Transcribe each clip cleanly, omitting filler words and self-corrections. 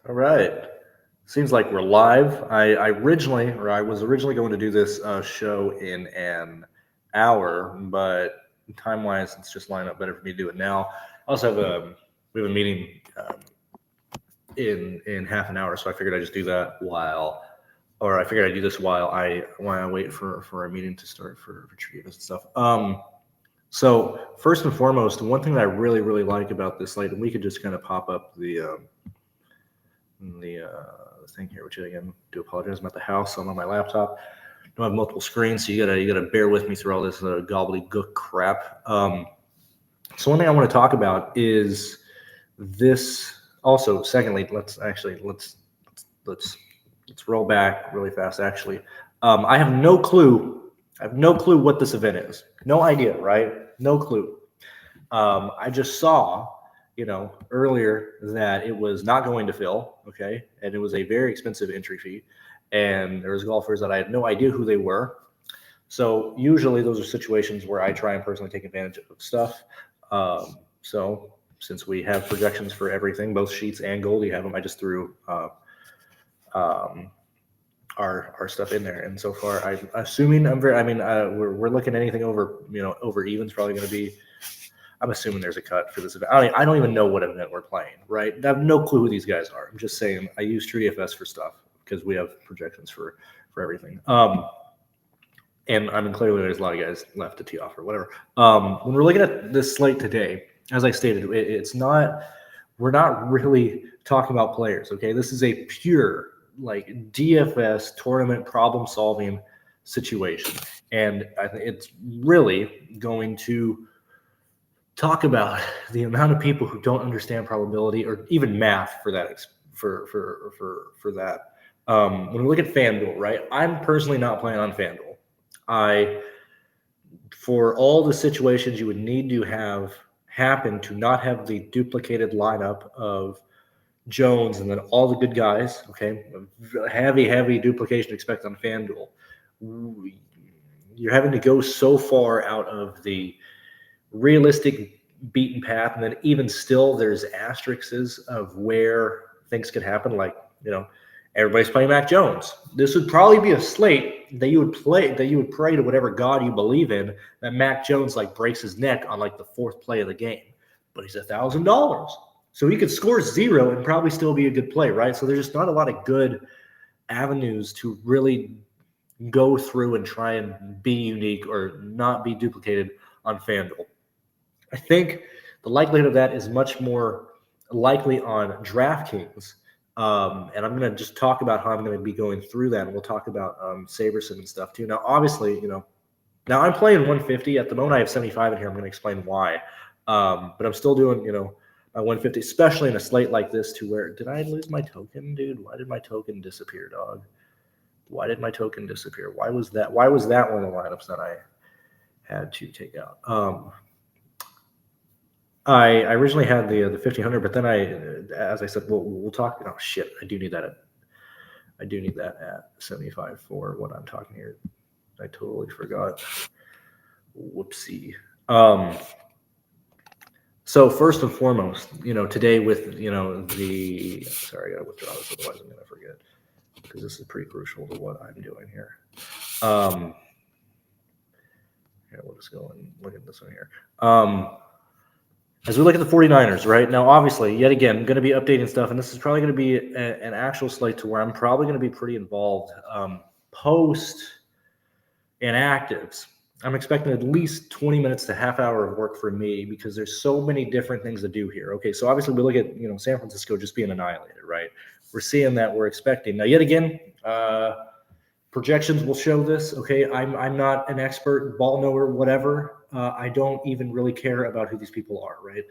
All right. Seems like we're live. I was originally going to do this show in an hour, but time-wise, it's just lining up better for me to do it now. I also have we have a meeting in half an hour, so I figured I'd just do that I figured I'd do this while I wait for our meeting to start for TrueDFS and stuff. So first and foremost, one thing that I really like about this slate, and we could just kind of pop up the thing here, which again, do apologize. I'm at the house, so I'm on my laptop. I don't have multiple screens, so you gotta bear with me through all this gobbledygook crap. So one thing I want to talk about is this. Also, secondly, let's roll back really fast. Actually, I have no clue. What this event is. No idea, right? No clue. I just saw, earlier that it was not going to fill, okay, and it was a very expensive entry fee, and there was golfers that I had no idea who they were. So usually those are situations where I try and personally take advantage of stuff. So since we have projections for everything, both sheets and Goldie have them, I just threw our stuff in there, and so far I'm assuming we're looking at anything over over even's probably going to be. I'm assuming there's a cut for this event. I don't even know what event we're playing, right? I have no clue who these guys are. I'm just saying I use TrueDFS for stuff because we have projections for everything. And clearly there's a lot of guys left to tee off or whatever. When we're looking at this slate today, as I stated, we're not really talking about players, okay? This is a pure like DFS tournament problem solving situation. And I think it's really going to talk about the amount of people who don't understand probability or even math for that. For that, when we look at FanDuel, right? I'm personally not playing on FanDuel. For all the situations you would need to have happen to not have the duplicated lineup of Jones and then all the good guys, okay? Heavy duplication expected on FanDuel. You're having to go so far out of the realistic beaten path, and then even still there's asterisks of where things could happen, like everybody's playing Mac Jones. This would probably be a slate that you would pray to whatever god you believe in that Mac Jones like breaks his neck on like the fourth play of the game, but he's $1,000, so he could score 0 and probably still be a good play, right? So there's just not a lot of good avenues to really go through and try and be unique or not be duplicated on FanDuel. I think the likelihood of that is much more likely on DraftKings. And I'm going to just talk about how I'm going to be going through that. And we'll talk about Saberson and stuff too. Now, obviously, now I'm playing 150 at the moment. I have 75 in here. I'm going to explain why. But I'm still doing, my 150, especially in a slate like this to where, did I lose my token, dude? Why did my token disappear, dog? Why did my token disappear? Why was that one of the lineups that I had to take out? I originally had the 1500, but then as I said, we'll talk. Oh shit, I do need that at 75 for what I'm talking here. I totally forgot. Whoopsie. So first and foremost, today with sorry, I gotta withdraw this, otherwise I'm gonna forget, because this is pretty crucial to what I'm doing here. Here, we'll just go and look at this one here. As we look at the 49ers, right? Now, obviously, yet again, I'm going to be updating stuff, and this is probably going to be an actual slate to where I'm probably going to be pretty involved post inactives. I'm expecting at least 20 minutes to half hour of work for me because there's so many different things to do here. Okay, so obviously we look at San Francisco just being annihilated, right? We're seeing that, we're expecting. Now, yet again, projections will show this. Okay, I'm not an expert, ball knower, whatever. I don't even really care about who these people are, right?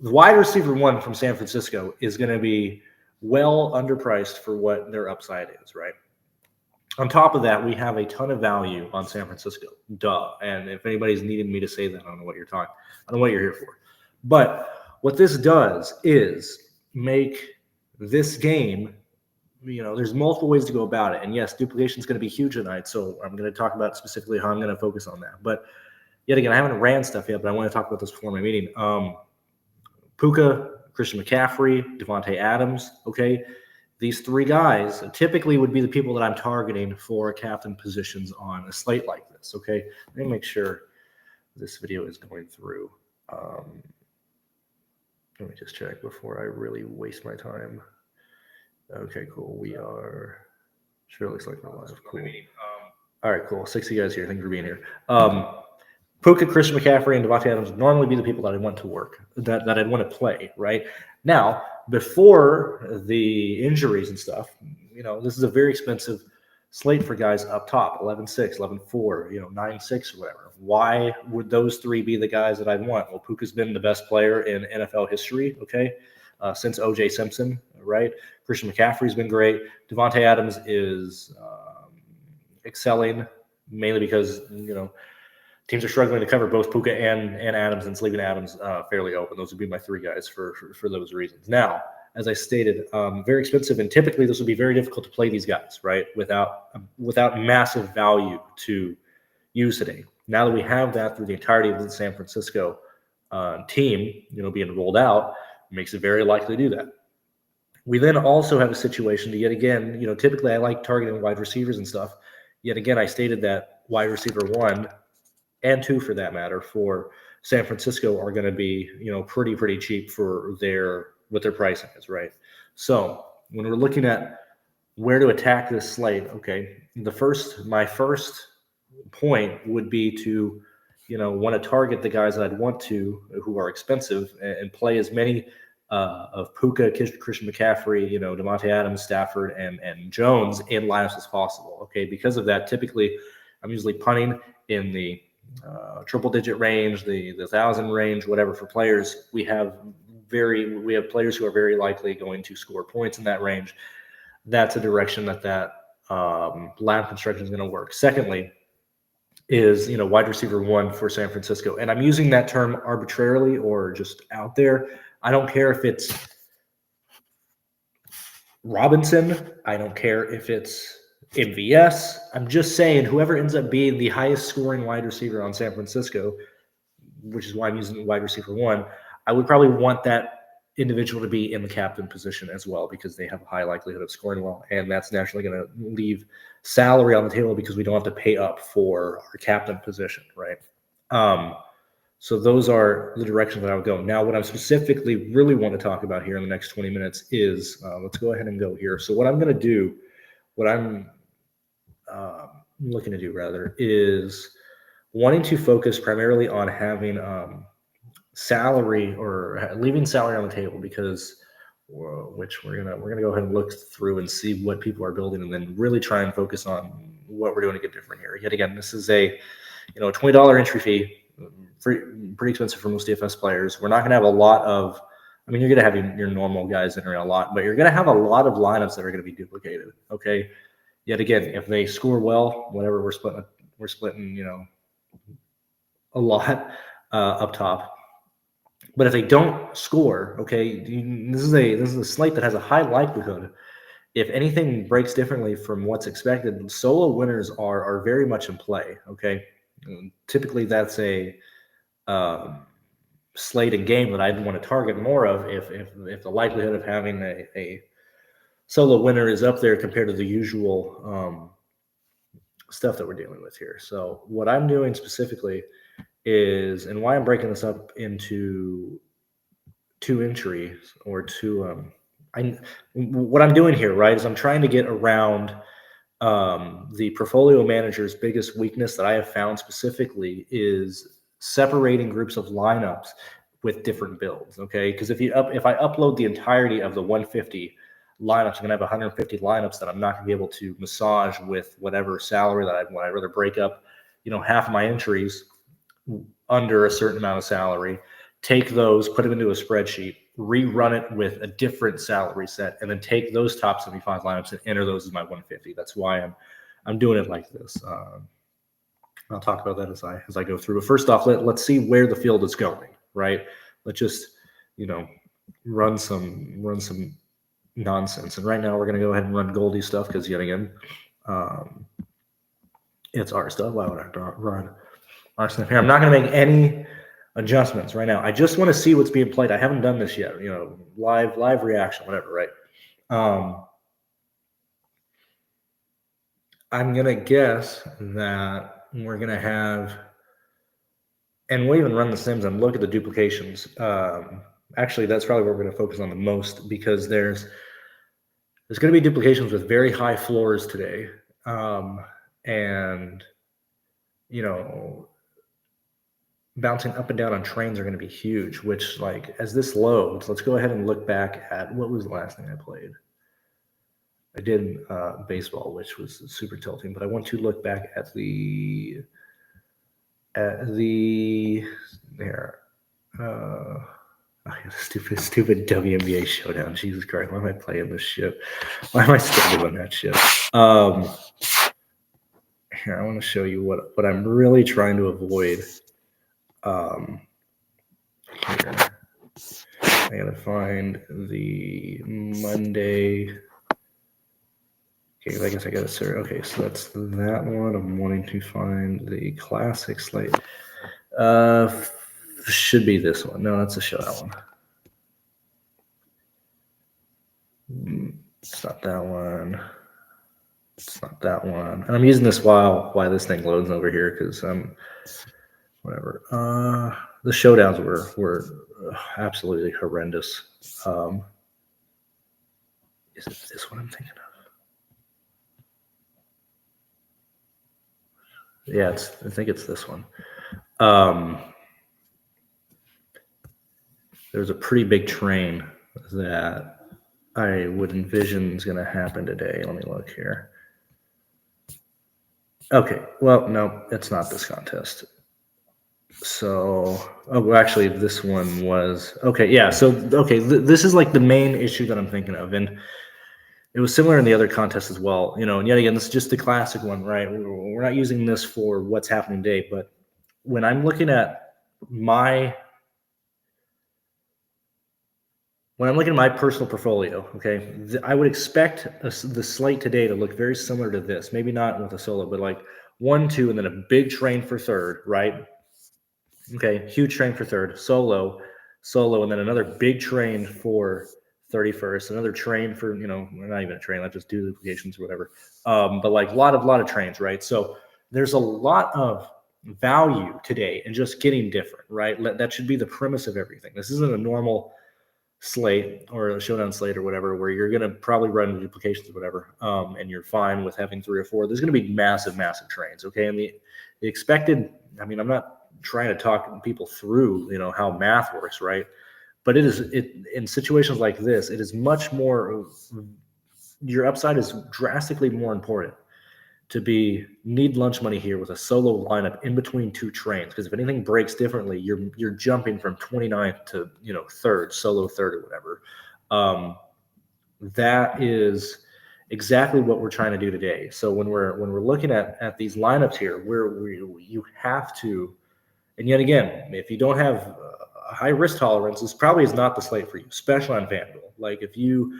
The wide receiver 1 from San Francisco is going to be well underpriced for what their upside is, right? On top of that, we have a ton of value on San Francisco. Duh. And if anybody's needing me to say that, I don't know what you're talking. I don't know what you're here for. But what this does is make this game, there's multiple ways to go about it. And yes, duplication is going to be huge tonight. So I'm going to talk about specifically how I'm going to focus on that. But yet again, I haven't ran stuff yet, but I want to talk about this before my meeting. Puka, Christian McCaffrey, Devontae Adams. Okay, these three guys typically would be the people that I'm targeting for captain positions on a slate like this. Okay, let me make sure this video is going through. Let me just check before I really waste my time. Okay, cool. We are. Sure looks like we're live. Cool. All right, cool. 60 guys here. Thank you for being here. Puka, Christian McCaffrey, and Devontae Adams would normally be the people that I want to work, that I'd want to play, right? Now, before the injuries and stuff, this is a very expensive slate for guys up top, 11-6, 11-4, 9-6 or whatever. Why would those three be the guys that I'd want? Well, Puka's been the best player in NFL history, okay, since O.J. Simpson, right? Christian McCaffrey's been great. Devontae Adams is excelling, mainly because, teams are struggling to cover both Puka and Adams, and it's leaving Adams fairly open. Those would be my three guys for those reasons. Now, as I stated, very expensive, and typically this would be very difficult to play these guys, right, without massive value to use today. Now that we have that through the entirety of the San Francisco team, being rolled out, makes it very likely to do that. We then also have a situation to, yet again, typically I like targeting wide receivers and stuff. Yet again, I stated that wide receiver 1 and 2, for that matter, for San Francisco are going to be, pretty cheap for what their pricing is, right? So when we're looking at where to attack this slate, okay, my first point would be to, want to target the guys that I'd want to, who are expensive, and play as many of Puka, Christian McCaffrey, Devontae Adams, Stafford, and Jones in lineups as possible. Okay, because of that, typically I'm usually punting in the triple-digit range, the 1,000 range, whatever. For players, we have players who are very likely going to score points in that range. That's a direction that lineup construction is going to work. Secondly, is wide receiver 1 for San Francisco, and I'm using that term arbitrarily or just out there. I don't care if it's Robinson. I don't care if it's MVS. I'm just saying whoever ends up being the highest scoring wide receiver on San Francisco, which is why I'm using wide receiver 1, I would probably want that individual to be in the captain position as well, because they have a high likelihood of scoring well, and that's naturally going to leave salary on the table because we don't have to pay up for our captain position, right? So those are the directions that I would go. Now, what I specifically really want to talk about here in the next 20 minutes is, let's go ahead and go here. So what I'm going to do, what I'm looking to do rather, is wanting to focus primarily on having salary, or leaving salary on the table, because which we're gonna go ahead and look through and see what people are building, and then really try and focus on what we're doing to get different here. Yet again, this is a $20 entry fee, pretty expensive for most DFS players. We're not going to have a lot of, you're going to have your normal guys entering a lot, but you're going to have a lot of lineups that are going to be duplicated. Okay. Yet again, if they score well, whatever, we're splitting, a lot up top. But if they don't score, okay, this is a slate that has a high likelihood, if anything breaks differently from what's expected, solo winners are very much in play. Okay. Typically, that's a slate and game that I'd want to target more of if the likelihood of having a solo winner is up there compared to the usual stuff that we're dealing with here. So what I'm doing specifically is, and why I'm breaking this up into two entries or two, what I'm doing here, right, is I'm trying to get around the portfolio manager's biggest weakness that I have found specifically is separating groups of lineups with different builds. Okay, because if I upload the entirety of the 150 lineups, I'm gonna have 150 lineups that I'm not gonna be able to massage with whatever salary that I'd rather break up, half of my entries under a certain amount of salary, take those, put them into a spreadsheet, rerun it with a different salary set, and then take those top 75 lineups and enter those as my 150. That's why I'm doing it like this. I'll talk about that as I go through. But first off, let's see where the field is going, right? Let's just, run some nonsense. And right now we're going to go ahead and run Goldie stuff because, yet again, it's our stuff. Why would I run our stuff here? I'm not going to make any adjustments right now. I just want to see what's being played. I haven't done this yet, live reaction, whatever, right? I'm going to guess that we're going to have, and we'll even run the sims and look at the duplications. Actually, that's probably what we're going to focus on the most, because there's going to be duplications with very high floors today. And, bouncing up and down on trains are going to be huge, which, like, as this loads, let's go ahead and look back at what was the last thing I played. I did baseball, which was super tilting, but I want to look back at the stupid WNBA showdown. Jesus Christ, why am I playing this shit? Why am I still doing that shit? Here, I want to show you what I'm really trying to avoid. Here. I gotta find the Monday. Okay, I guess I gotta search. Okay, so that's that one. I'm wanting to find the classic slate. Should be this one. No, that's a showdown one. It's not that one. It's not that one. And I'm using this while this thing loads over here, because whatever. The showdowns were absolutely horrendous. Is it this one I'm thinking of? Yeah, I think it's this one. There's a pretty big train that I would envision is going to happen today. Let me look here. Okay, well, no, it's not this contest. So, actually, this one was, okay, yeah, so, okay, this is like the main issue that I'm thinking of, and it was similar in the other contests as well, and yet again, this is just the classic one, right? We're not using this for what's happening today, but when I'm looking at my personal portfolio, okay, I would expect the slate today to look very similar to this. Maybe not with a solo, but like 1, 2, and then a big train for third, right? Okay, huge train for third, solo, and then another big train for 31st, another train for, not even a train, let's just do duplications or whatever. But like a lot of trains, right? So there's a lot of value today in just getting different, right? That should be the premise of everything. This isn't a normal slate or a showdown slate or whatever, where you're going to probably run duplications or whatever, and you're fine with having 3 or 4. There's going to be massive trains, okay? And the expected, I'm not trying to talk people through, how math works, right? But in situations like this, it is much more, your upside is drastically more important to need lunch money here with a solo lineup in between 2 trains, because if anything breaks differently, you're jumping from 29th to third, solo third or whatever. That is exactly what we're trying to do today. So when we're looking at these lineups here, where you have to, and yet again, if you don't have a high risk tolerance, this probably is not the slate for you, especially on FanDuel. Like if you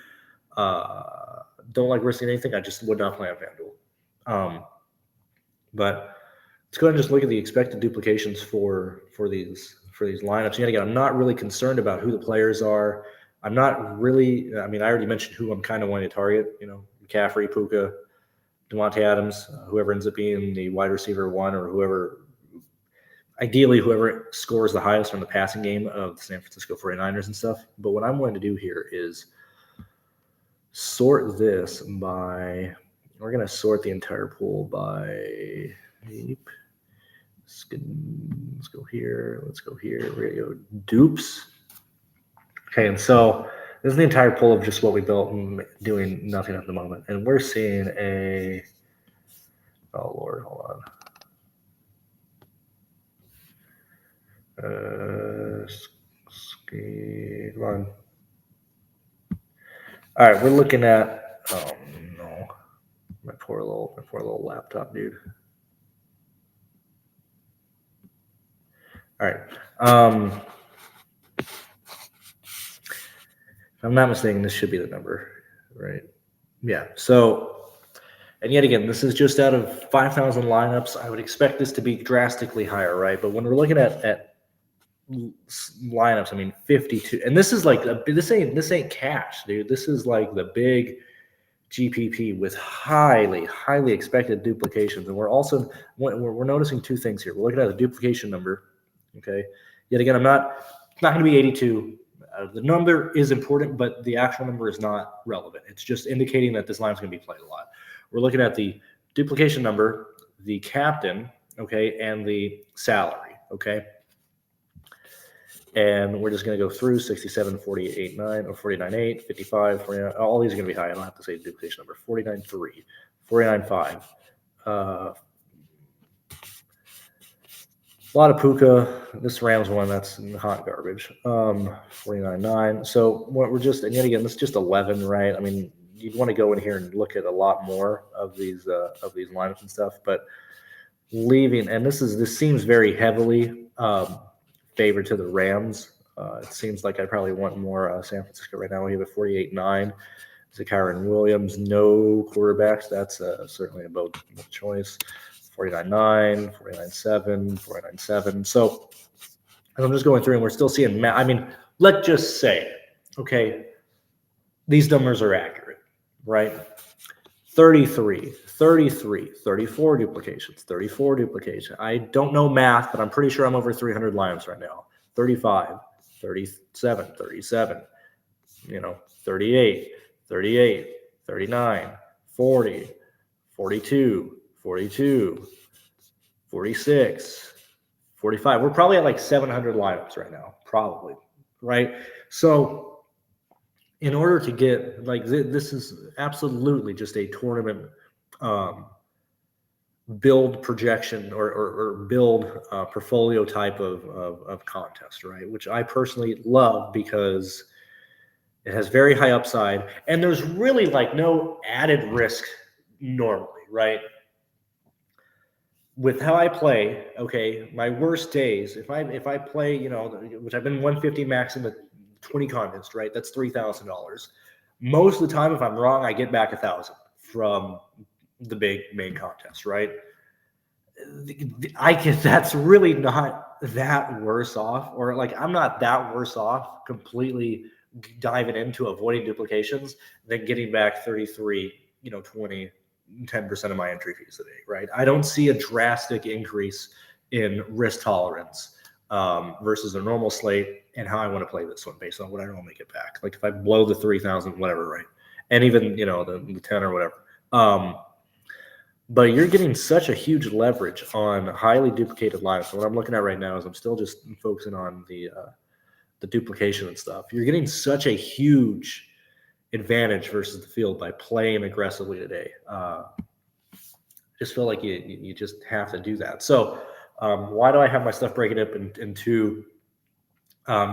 don't like risking anything, I just would not play on FanDuel. But let's go ahead and just look at the expected duplications for these lineups. Yet again, I'm not really concerned about who the players are. I'm not really. I already mentioned who I'm kind of wanting to target. McCaffrey, Puka, Devontae Adams, whoever ends up being the wide receiver 1, or whoever. Ideally, whoever scores the highest from the passing game of the San Francisco 49ers and stuff. But what I'm going to do here is sort this by. We're going to sort the entire pool by. Let's go here. Let's go here. We're going to go dupes. Okay, and so this is the entire pool of just what we built and doing nothing at the moment. And we're seeing a. Oh, Lord, hold on. Come on. All right, we're looking at. Oh no, my poor little laptop, dude. All right. If I'm not mistaken, this should be the number, right? Yeah. So, and yet again, this is just out of 5,000 lineups. I would expect this to be drastically higher, right? But when we're looking at lineups. I mean, 52, and this is like this ain't cash, dude. This is like the big GPP with highly expected duplications, and we're noticing two things here. We're looking at the duplication number. Okay, yet again, it's not going to be 82. The number is important, but the actual number is not relevant. It's just indicating that this line is going to be played a lot. We're looking at the duplication number, the captain, okay, and the salary, okay. And we're just going to go through 67, 48, 9, or 49, 8, 55, 49. All these are going to be high. I don't have to say the duplication number. 49, 3, 49, 5. A lot of Puka. This Rams one, that's hot garbage. 49, 9. So we're just, and yet again, this is just 11, right? I mean, you'd want to go in here and look at a lot more of these lineups and stuff, but leaving, and this seems very heavily favored to the Rams. It seems like I probably want more San Francisco right now. We have a 48-9. Zakaria Williams, no quarterbacks. That's certainly a bold choice. 49-9, 49-7, 49-7. So I'm just going through, and we're still seeing. I mean, let's just say, okay, these numbers are accurate, right? 33, 33, 34 duplications, 34 duplication. I don't know math, but I'm pretty sure I'm over 300 lineups right now. 35, 37, 37, 38, 38, 39, 40, 42, 42, 46, 45. We're probably at like 700 lineups right now, probably, right? So in order to get, like, this is absolutely just a tournament build projection or build portfolio type of contest, right? Which I personally love because it has very high upside and there's really like no added risk normally, right? With how I play, okay, my worst days, if I play, which I've been 150 max in the 20 contests, right? That's $3,000. Most of the time, if I'm wrong, I get back 1,000 from the big main contest, right? That's really not that worse off, or like I'm not that worse off completely diving into avoiding duplications than getting back 33, 20, 10% of my entry fees a day, right? I don't see a drastic increase in risk tolerance versus a normal slate and how I want to play this one based on what I normally get back. Like if I blow the 3,000, whatever, right? And even, the 10 or whatever. But you're getting such a huge leverage on highly duplicated lineups. So what I'm looking at right now is I'm still just focusing on the duplication and stuff. You're getting such a huge advantage versus the field by playing aggressively today. Just feel like you just have to do that. So why do I have my stuff breaking up in two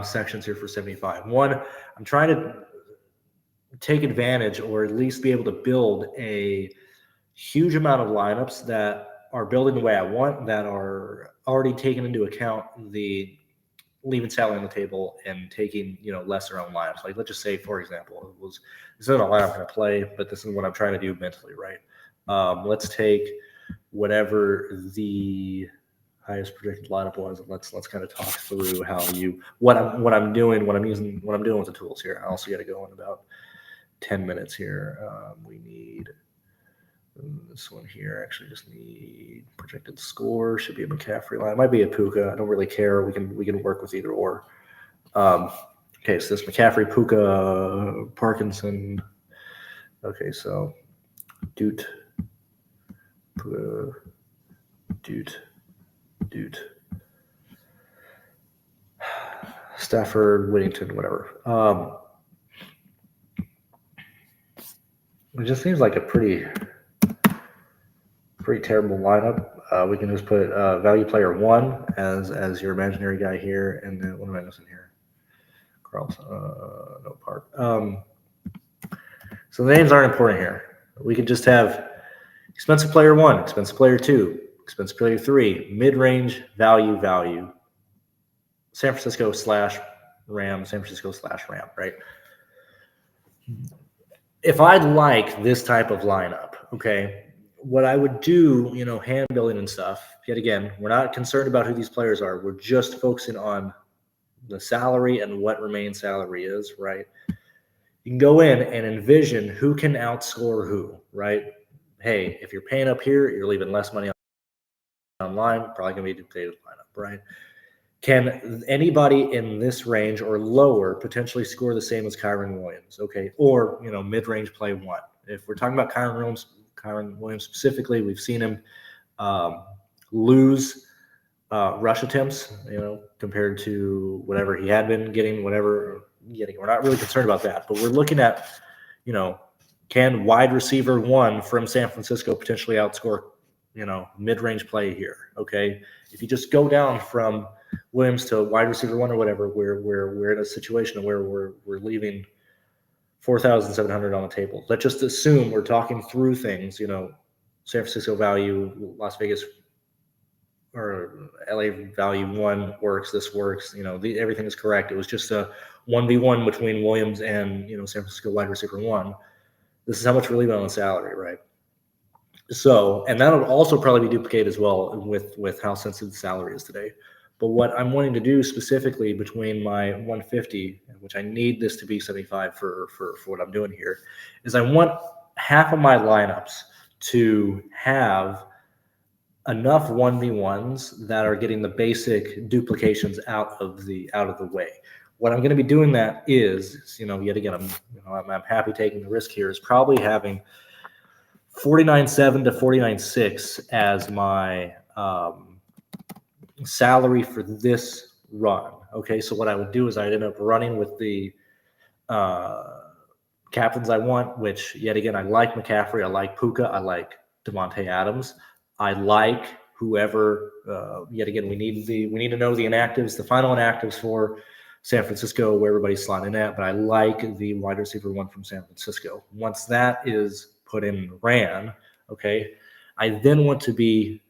sections here for 75? One, I'm trying to take advantage or at least be able to build a huge amount of lineups that are building the way I want, that are already taking into account the leaving salary on the table and taking, lesser owned lineups. Like let's just say, for example, this isn't a lineup I'm going to play, but this is what I'm trying to do mentally, right? Let's take whatever the highest predicted lineup was, and let's kind of talk through how what I'm doing with the tools here. I also got to go in about 10 minutes here. We need this one here. Actually, just need projected score. Should be a McCaffrey line. It might be a Puka. I don't really care. We can work with either or. Okay, so this McCaffrey, Puka, Parkinson. Okay, so Doot, Puka, Doot, Stafford, Whittington, whatever. It just seems like a pretty terrible lineup. We can just put value player 1 as your imaginary guy here, and then what am I missing here? Carlson, no Park. So the names aren't important here. We could just have expensive player 1, expensive player 2, expensive player 3, mid-range, value, San Francisco / Ram, right? If I like this type of lineup, okay, what I would do, hand building and stuff, yet again, we're not concerned about who these players are. We're just focusing on the salary and what remain salary is, right? You can go in and envision who can outscore who, right? Hey, if you're paying up here, you're leaving less money online, probably going to be a duplicated lineup, right? Can anybody in this range or lower potentially score the same as Kyron Williams? Okay, or mid-range play one. If we're talking about Kyron Williams specifically, we've seen him lose rush attempts, compared to whatever he had been getting, We're not really concerned about that, but we're looking at, can wide receiver one from San Francisco potentially outscore, mid-range play here? Okay, if you just go down from Williams to wide receiver one or whatever, we're in a situation where we're leaving 4,700 on the table. Let's just assume we're talking through things. San Francisco value, Las Vegas or LA value one works. This works. Everything is correct. It was just a 1v1 between Williams and San Francisco wide receiver one. This is how much we're leaving on the salary, right? So, and that'll also probably be duplicated as well with how sensitive the salary is today. But what I'm wanting to do specifically between my 150, which I need this to be 75 for what I'm doing here, is I want half of my lineups to have enough 1v1s that are getting the basic duplications out of the way. What I'm going to be doing that is, yet again, I'm happy taking the risk here, is probably having 49.7 to 49.6 as my salary for this run. Okay, so what I would do is I'd end up running with the captains I want, which yet again, I like McCaffrey, I like Puka, I like Devontae Adams, I like whoever. Yet again, we need to know the inactives, the final inactives for San Francisco, where everybody's slotting at. But I like the wide receiver one from San Francisco. Once that is put in and ran, okay, I then want to be,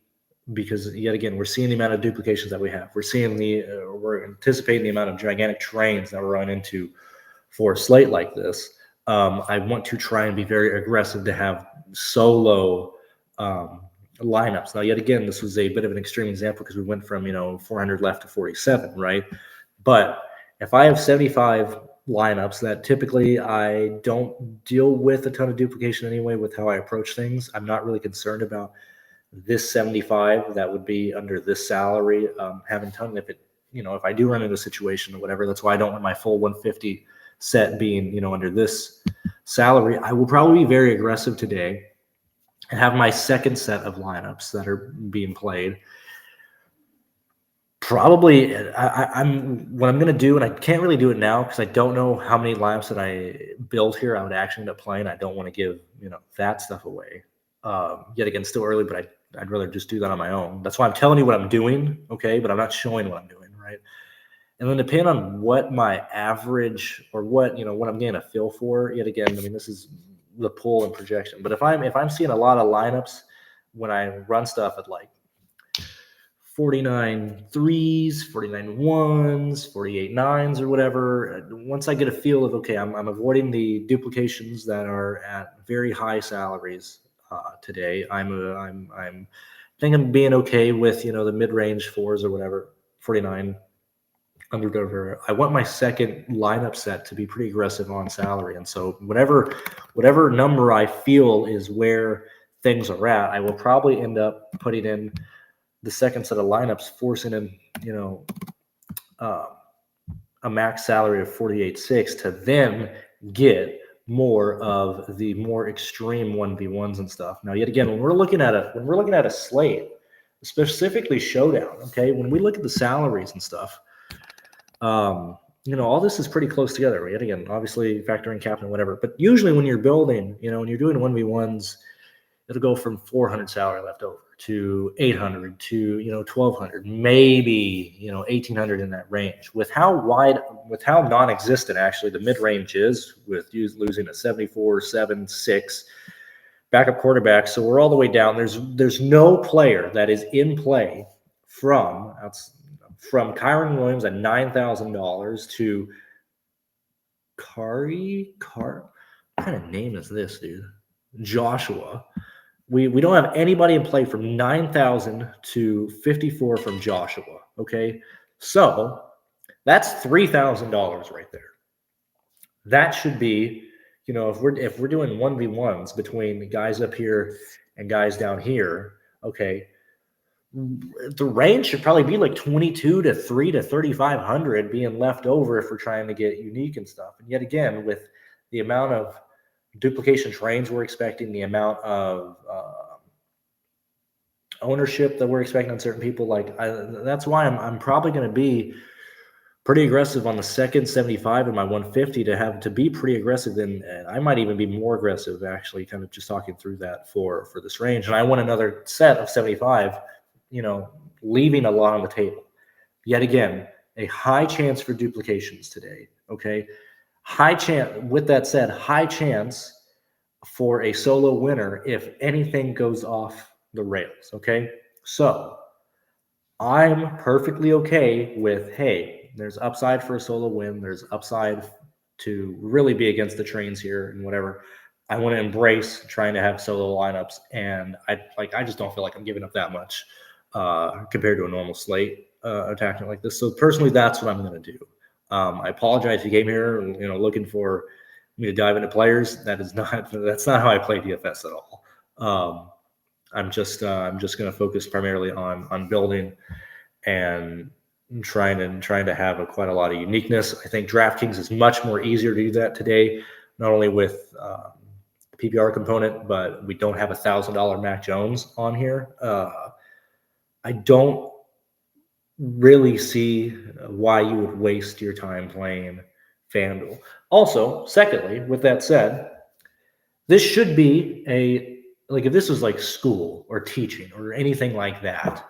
because yet again, we're seeing the amount of duplications that we have. We're anticipating the amount of gigantic trains that we're running into for a slate like this. I want to try and be very aggressive to have solo lineups. Now, yet again, this was a bit of an extreme example because we went from 400 left to 47, right? But if I have 75 lineups that typically I don't deal with a ton of duplication anyway with how I approach things, I'm not really concerned about this 75 that would be under this salary having ton. If I do run into a situation or whatever, that's why I don't want my full 150 set being under this salary. I will probably be very aggressive today and have my second set of lineups that are being played. Probably, what I'm going to do, and I can't really do it now because I don't know how many lineups that I build here I would actually end up playing. I don't want to give that stuff away. Yet again, still early, but I'd rather just do that on my own. That's why I'm telling you what I'm doing, okay? But I'm not showing what I'm doing, right? And then depending on what my average or what I'm getting a feel for. Yet again, this is the pull and projection. But if I'm seeing a lot of lineups when I run stuff at like 49 threes, 49 ones, 48 nines, or whatever, once I get a feel of, okay, I'm avoiding the duplications that are at very high salaries today. I think I'm being okay with the mid-range fours or whatever, 49 under. I want my second lineup set to be pretty aggressive on salary, and so whatever number I feel is where things are at, I will probably end up putting in the second set of lineups, forcing in a max salary of 48.6 to then get more of the more extreme 1v1s and stuff. Now, yet again, when we're looking at a slate, specifically showdown, okay, when we look at the salaries and stuff, all this is pretty close together. Yet again, obviously factoring captain, whatever. But usually when you're building, when you're doing 1v1s, it'll go from 400 salary left over to 800 to 1,200, maybe 1,800 in that range. With how non-existent actually the mid-range is, with losing a 74-7-6 backup quarterback, so we're all the way down. There's no player that is in play from Kyron Williams at $9,000 to what kind of name is this, dude? Joshua. We don't have anybody in play from 9,000 to 54 from Joshua. Okay, so That's $3,000 right there. That should be, if we're doing 1v1s between guys up here and guys down here, okay, the range should probably be like 22 to 3 to 3,500 being left over if we're trying to get unique and stuff. And yet again, with the amount of duplication trains we're expecting, the amount of ownership that we're expecting on certain people, that's why I'm probably going to be pretty aggressive on the second 75 and my 150 to be pretty aggressive. And I might even be more aggressive, actually, kind of just talking through that for this range. And I want another set of 75, leaving a lot on the table. Yet again, a high chance for duplications today. Okay. High chance. With that said, high chance for a solo winner if anything goes off the rails. Okay. So I'm perfectly okay with, hey, there's upside for a solo win. There's upside to really be against the trains here and whatever. I want to embrace trying to have solo lineups, and I just don't feel like I'm giving up that much compared to a normal slate attacking like this. So personally, that's what I'm going to do. I apologize if you came here, looking for me to dive into players. That's not how I play DFS at all. I'm just going to focus primarily on building and trying to have quite a lot of uniqueness. I think DraftKings is much more easier to do that today, not only with the PPR component, but we don't have $1,000 Mac Jones on here. I don't really see why you would waste your time playing FanDuel. Also, secondly, with that said, this should be if this was like school or teaching or anything like that,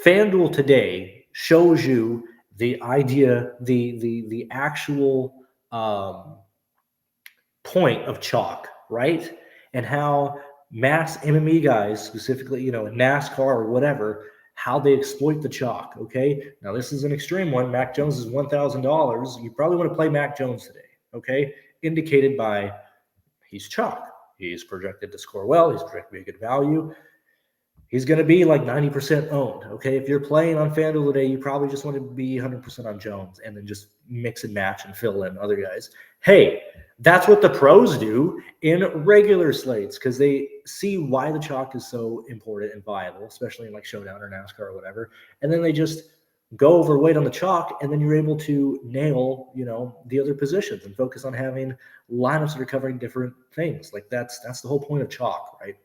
FanDuel today shows you the idea, the actual point of chalk, right? And how mass MME guys, specifically, NASCAR or whatever, how they exploit the chalk. Okay. Now this is an extreme one. Mac Jones is $1,000. You probably want to play Mac Jones today. Okay. Indicated by he's chalk. He's projected to score well. He's projected to be a good value. He's going to be like 90% owned. Okay. If you're playing on FanDuel today, you probably just want to be 100% on Jones and then just mix and match and fill in other guys. Hey, that's what the pros do in regular slates because they see why the chalk is so important and viable, especially in like Showdown or NASCAR or whatever. And then they just go overweight on the chalk, and then you're able to nail, the other positions and focus on having lineups that are covering different things. Like that's the whole point of chalk, right?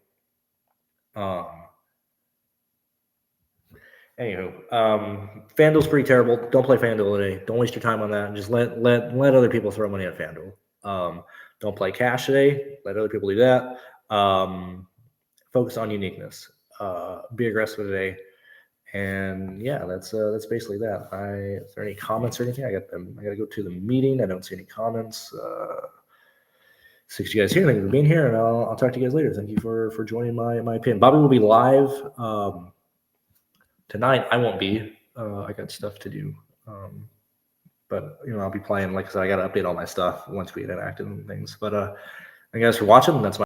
Anywho, FanDuel's pretty terrible. Don't play FanDuel today. Don't waste your time on that. And just let other people throw money on FanDuel. Don't play cash today. Let other people do that. Focus on uniqueness. Be aggressive today. And yeah, that's basically that. Is there any comments or anything? I got to go to the meeting. I don't see any comments. Six of you guys here. Thank you for being here, and I'll talk to you guys later. Thank you for joining my opinion. Bobby will be live tonight. I won't be. I got stuff to do. But I'll be playing. Like I said, I got to update all my stuff once we get inactive and things. But thank you guys for watching. That's my